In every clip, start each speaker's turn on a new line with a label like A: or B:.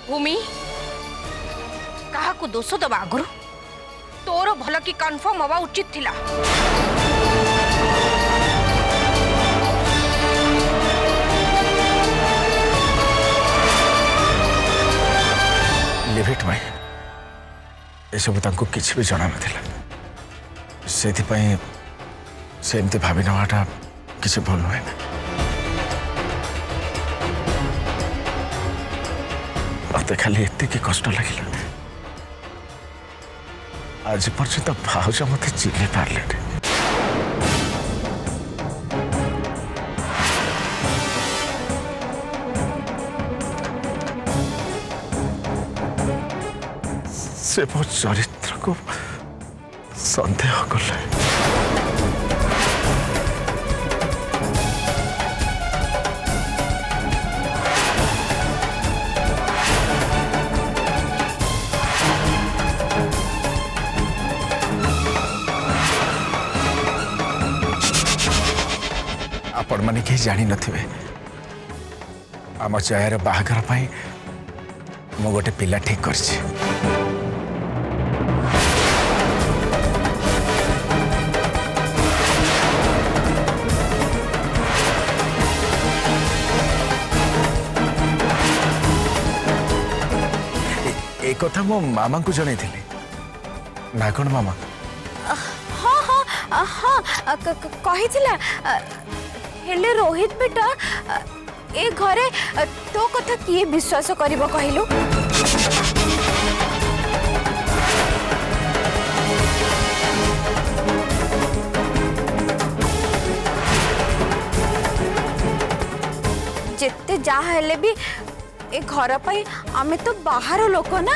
A: भूमि काहाकू दोष दबा आगु तोर भल कि कन्फर्म हवा उचित थिला।
B: लिविट माई एसबू तांको किसी भी जाना नथिला सेथिपाई से एमती भावी नवाटा किसी भूल नुहे ना। मत खाली एत कष्ट लगे आज पर्यंत भाज मत चिन्ह पारे से मो चरित्र को संदेह कले। आपण माने कहीं जानी नथिबे आम जयार बाहागर पाई मु गोटे पिला ठीक करछि। ए कथा मो मामा को जनै थिले ना कोन मामा?
C: हाँ हाँ हाँ कही हेले रोहित बेटा ए घरे तो कथा किए विश्वास करिबो कहिलु? जेते जा हेले भी ए घर पाई आमे तो बाहर लोक ना।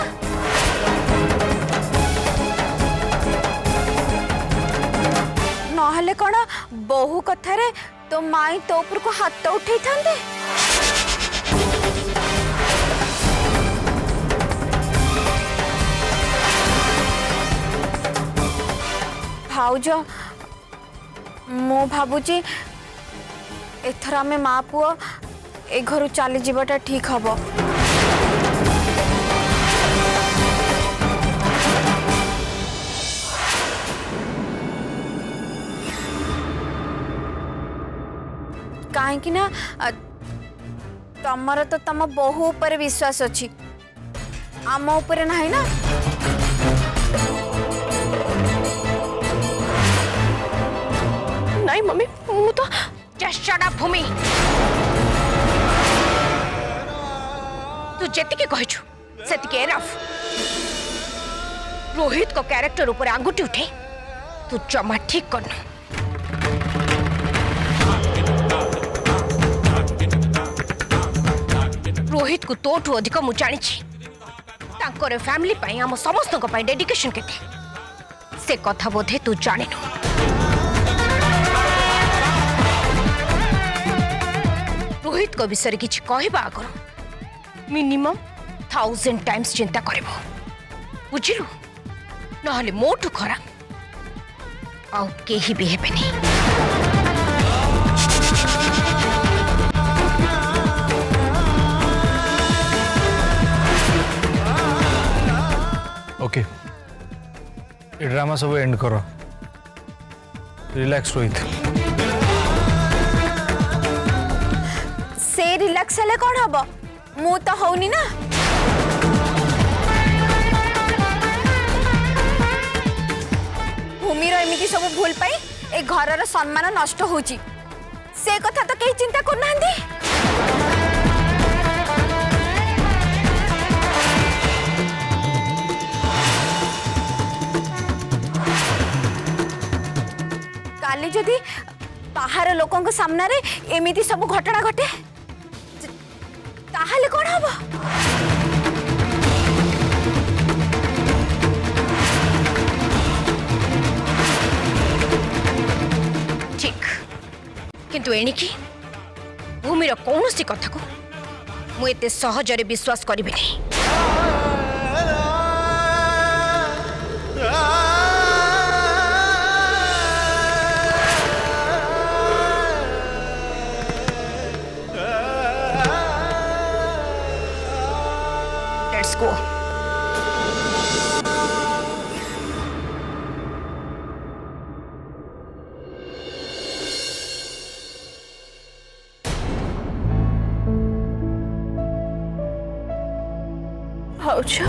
C: नहले कौन बहु कथारे तो माई तो ऊपर को हाथ उठे था। भाउज मु भाबुची एथर आमे माँ पुओ ए घर चली जीवटा ठीक हम। कहीं ना तमर तो तम बहु ऊपर विश्वास अच्छी आम ऊपर नहीं ना।
A: नहीं मम्मी मु तो चेष्टा भूमि तू जेतिके कहिछु सेतिके एनफ। रोहित को कैरेक्टर ऊपर आंगुठी उठे तू जमा ठीक करनु। रोहित को तोठू अधिक मु जानी तांकर फैमिली पाई आम समस्त को पाई डेडिकेशन केते से कथा बोधे तू जानिनु। रोहित को विषय किछि कहबा आगर मिनिमम 1000 टाइम्स चिंता करबो बुझिलु नहले मोटू खरा आउ केही भी हेबेनी।
D: ओके ये ड्रामा सब एंड करो रिलैक्स रोहित।
C: से रिलैक्स हेले कौन हम मु तो होनी ना। भूमि एमती सब भूल पाई ए घर सम्मान नष्ट होची से कथा तो कहीं चिंता करना। काली जदि बाहर लोकों के सामने रे एमिति सब घटना घटे ताहले कौन हम?
A: ठीक किंतु एणिकी भूमिर कौन सी कथा को मु एते सहजरे विश्वास करिबे नहीं। Let's go.
C: भाउजा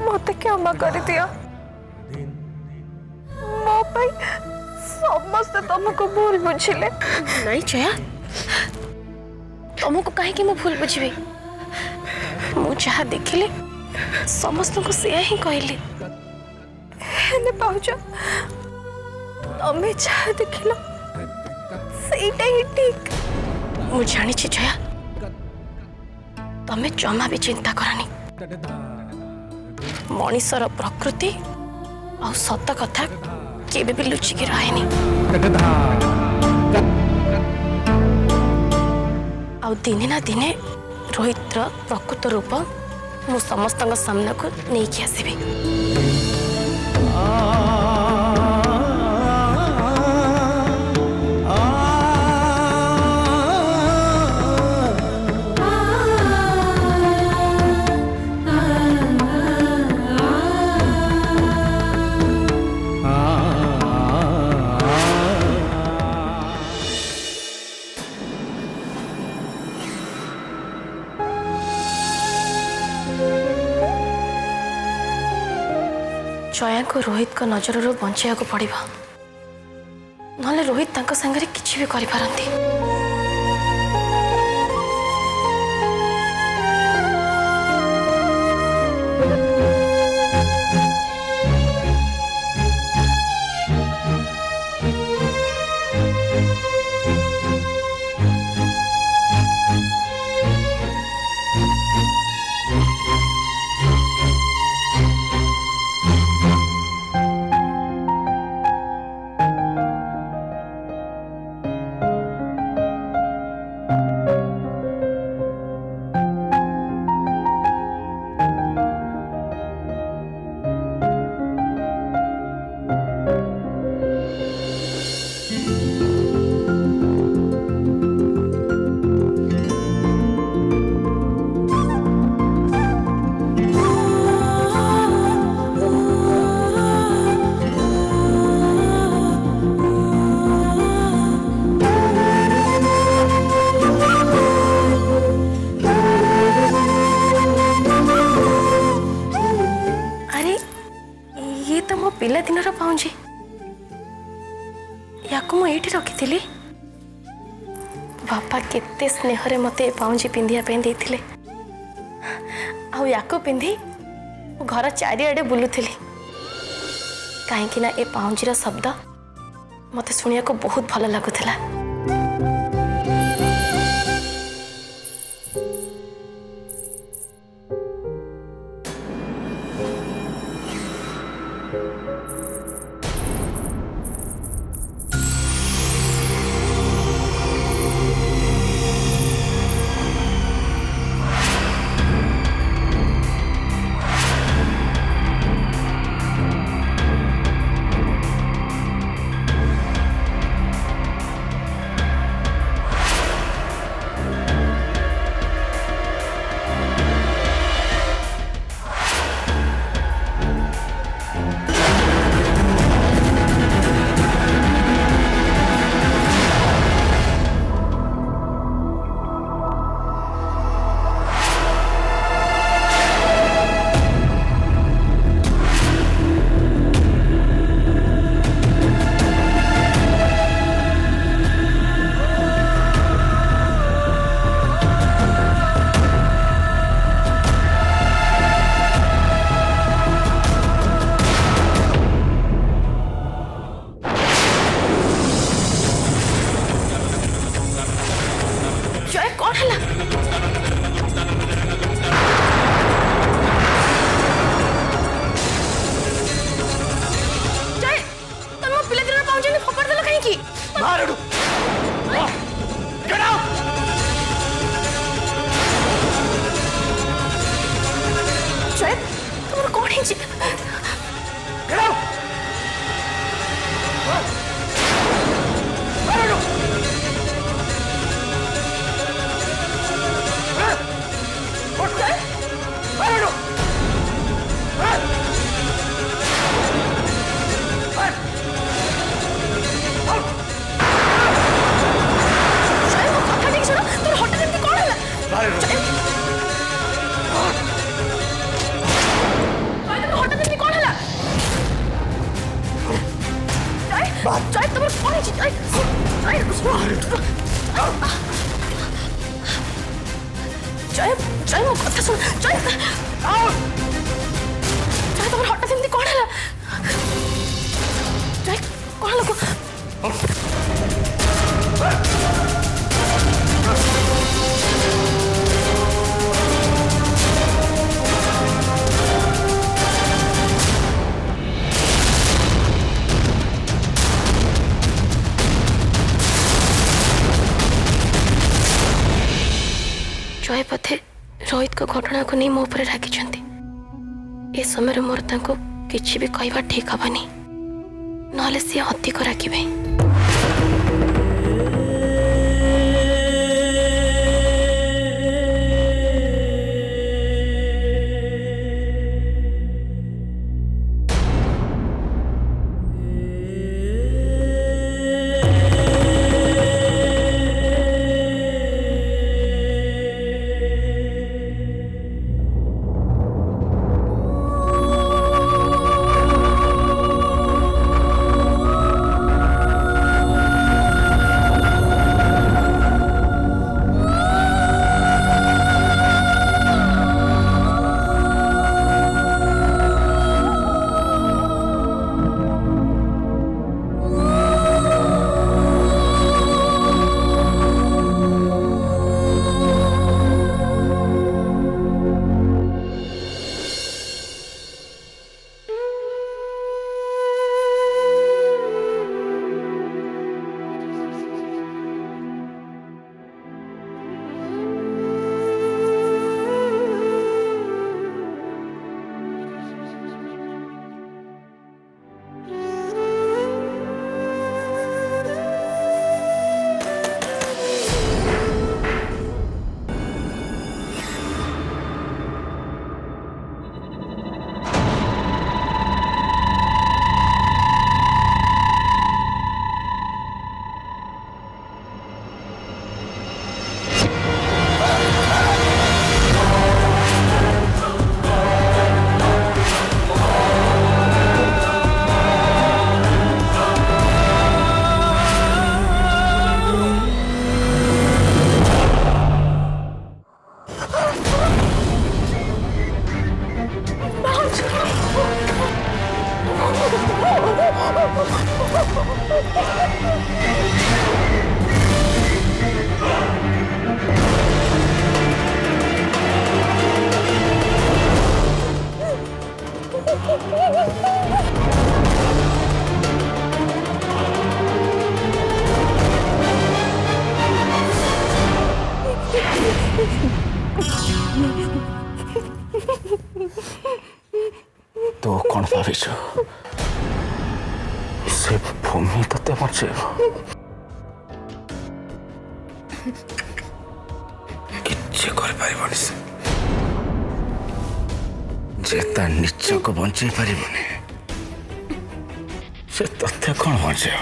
C: मत क्षमा कर दिया। मो पाई समस्त तुमको भूल बुझिले।
A: नहीं जया, तुमको कहीं मु भूल बुझी मु जहाँ देखिले समस्त को से ही कहली।
C: हेले भाउजा तमें जहाँ देखिल ସେଇଟା ହିଁ ଠିକ୍।
A: मु जानी जया, तमें जमा भी चिंता करनी। मनीषर प्रकृति आ सत कथा केबे भी लुचिकी रहेनी। आ दिने ना दिने रोहितर प्रकृत रूप मु समस्त सामना को नहीं आसबी। जया को रोहित को नजर रू बचाया को पड़िबा, नले रोहित तांको संगे किछि भी करि पारंती। पिला दिन पाउंजी या मुझे रखी बापा केते स्नेह मत पाउंजी पिंधिया देते आको पिंधि घर चारिआडे बुलूली कहीं ना ए पाउंजीर शब्द मत शुणा को बहुत भल लगुला।
C: ଶୁଣ ଜୟ ଜୟ ତମର ହଠାତ୍ ଏମିତି କଣ ହେଲା ଜୟ କଣ ଲୋକ
E: जय पथे रोहित को घटना को नहीं मो पर रागी ए समय मोर तांको किछि भी कहवा ठीक हबनी नहले सी अधिक राखिबे
B: तो कौन भाविଛୁ से भूमि तते बचेब किछि कर पारिबनी से ता निच को बंचे पारिबनी से तते कौन बचेब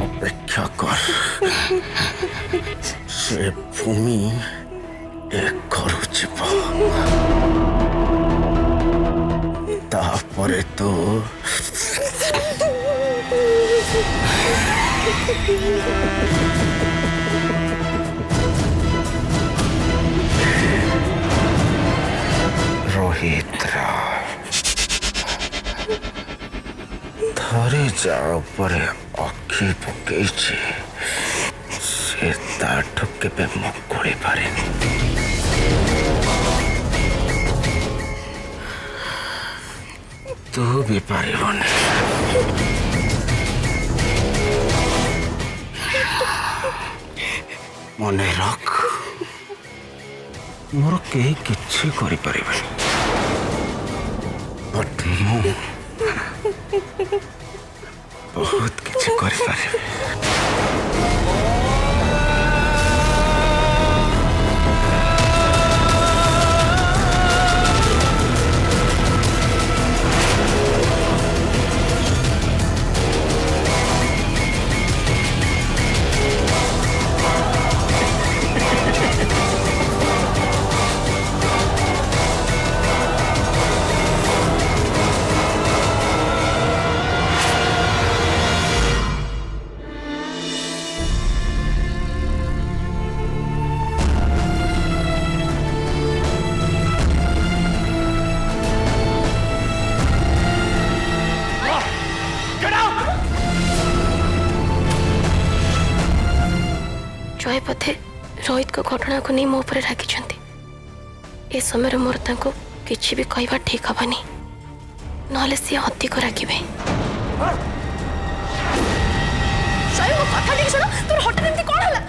B: अपेक्षा कर से भूमि एक करू जीव तापरे तो रोहित थरे जाओ परे अखी पकई से ताठु केबे मकुड़ी पारे तू भी पारिबनी मने रख मोर कहीं किछि करि परिबनी बट मु बहुत किछि करि परिबे
E: जय पथे रोहित को घटना को नहीं मो पर रागी ए समय मोर तांको किछि भी कहवा ठीक हबनी नहले सी अधिक रागिबे
C: सही वो कथा ठीक सुनो तोर हठात एमती कोन हला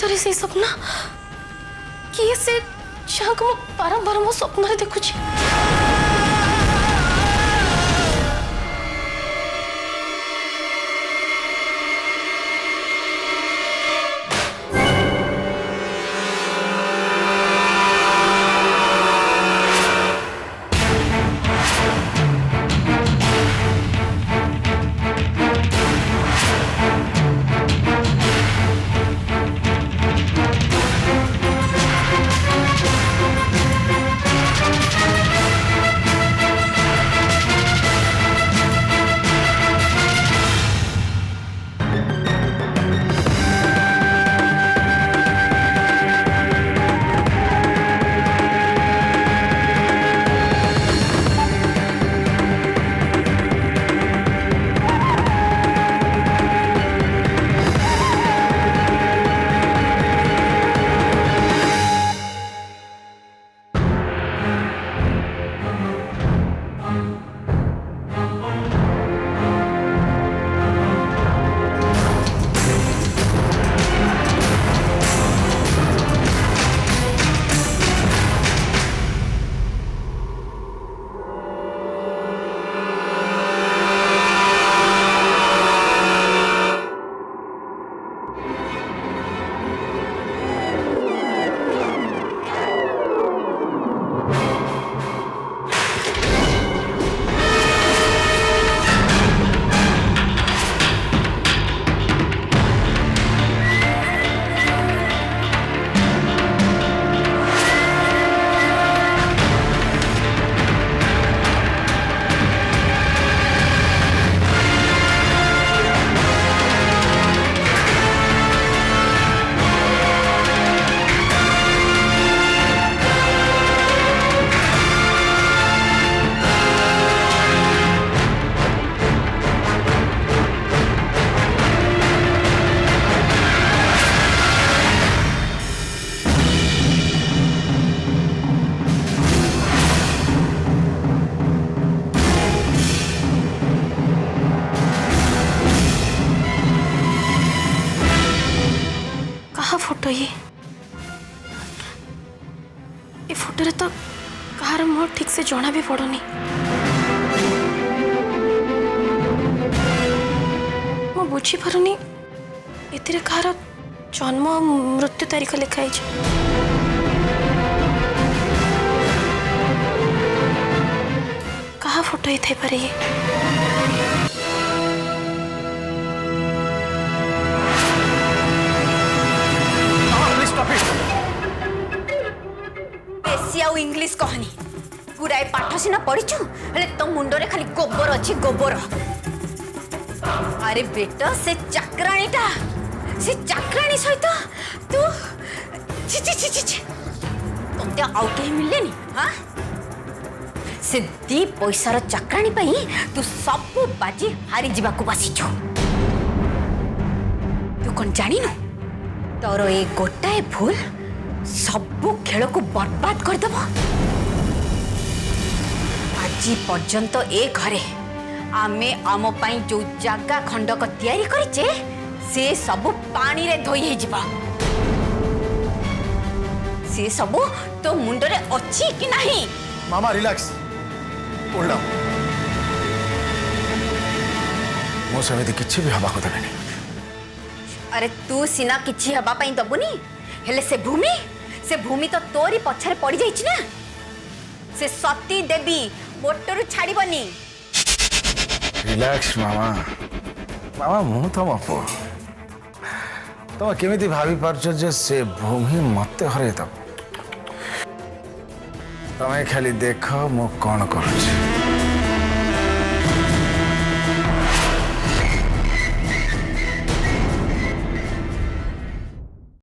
E: थरे से सपना किए से जहाँ को बारंबार मो स्वप्न देखुची फोटो ये फोटो रे तो कहार मुह ठीक से जना भी पड़ुनी मु बुझी पारुनी एतिरे कहार जन्म मृत्यु तारीख लिखाई कहा फोटो ही थे पर ये
C: इंग्लिश कहनी गुड़ाए पाठ सीना पढ़ीचु हेले तो मुंडरे खाली गोबर अच्छी गोबर अरे बेटा से चाकराणी सहित तू तते आउ के मिललेनी हां से दी पैसार चक्राणी पई तू सब बाजी हारी जीवा को बासी छु तू कोन जानी न तोर ए गोटाए भूल सब खेल को बर्बाद कर देबो आज पर्यंत ए घरे आमे आम पई जो जागा खंडक तैयारी करिचे से सब पानी रे धोई हे जिबा से सब तो मुंड रे अछि कि नहीं
B: मामा रिलैक्स ओल्ड डाउन मो समिति किछि भी हवा को देबेनी
C: अरे तू सिना किछि हबा पई दबुनी हेले से भूमि तो तोरी पछरे पड़ी जाइछि ना से सती देवी मोटरू छाड़ीबनी
B: रिलैक्स मामा मामा मु तो मपो तुम केमिति भाभी पार्छ जे से भूमि मते हरे तब तमें खाली देख मु कौन करुछि